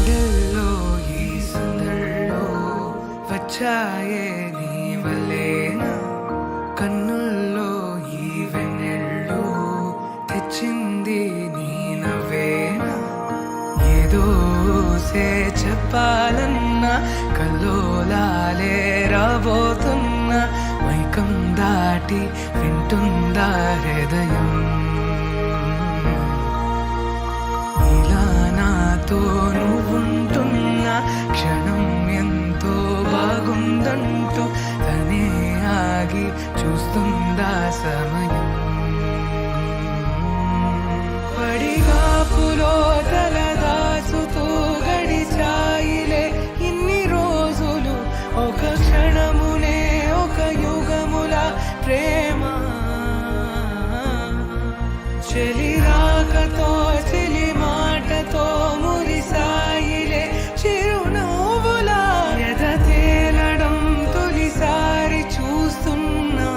గుండెల్లో ఈ సందల్లో వచ్చాయే నీ వల్లేనా, కన్నుల్లో ఈ వెన్నెళ్ళు తెచ్చింది నీ నవ్వేనా. ఏదో చెప్పాలన్నా కల్లోలాలే రాబోతున్నా, మైకం దాటి వింటుందా హృదయం. ఇలా నాతో నువ్వుంటున్న క్షణం ఎంతో బాగుందంటూ తనే ఆగి చూస్తుందా సమయం. పడిగాపులో తలదాచుతూ గడిచాయిలే ఇన్ని రోజులు, ఒక క్షణమునే ఒక యుగముల ప్రేమ. చెలి రాకతో చెలి మాటతో మురిసాయిలే చిరునవ్వులా, ఎద తేలడం తొలిసారి చూస్తున్నా.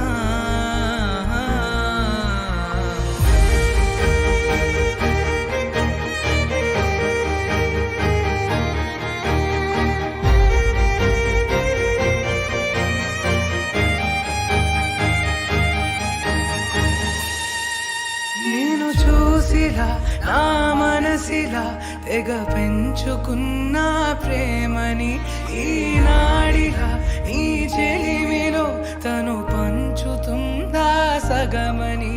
నేను చూసిలా నా మనసిలా తెగ పెంచుకున్న ప్రేమని, ఈనాడిలా నీ చెలిమిలో తను పంచుతుందా సగమని.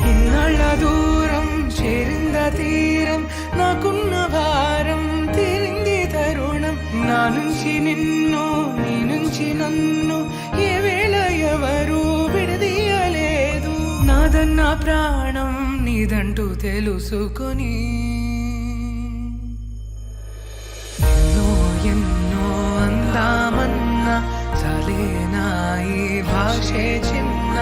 ఇన్నాళ్ళ దూరం చేరింద తీరం, నాకున్న భారం తీరింది తరుణం. నా నుంచి నిన్ను నీ నుంచి నన్ను ఏ వేళ ఎవరు విడదీయలేదు. నాదన్న ప్రాణం నీదంటూ తెలుసుకొని ఎన్నో ఎన్నో అందామన్నా చాలేనా ఈ భాషే చిన్న.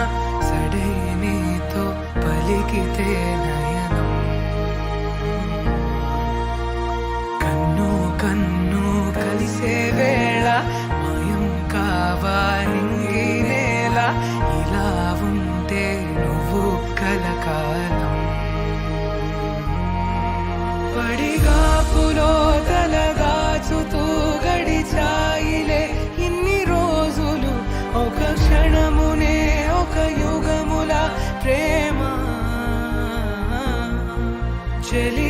సడైనతో పలికితే నయనం, కన్ను కన్ను కలిసే వేళ మాయం కావాలింగి నేల. ఇలా ఉంటే నువ్వు కలకాలం. పడిగాపులో తలదాచుతూ గడిచాయిలే ఇన్ని రోజులు, ఒక క్షణమునే ఒక యుగముల ప్రేమ. చెలి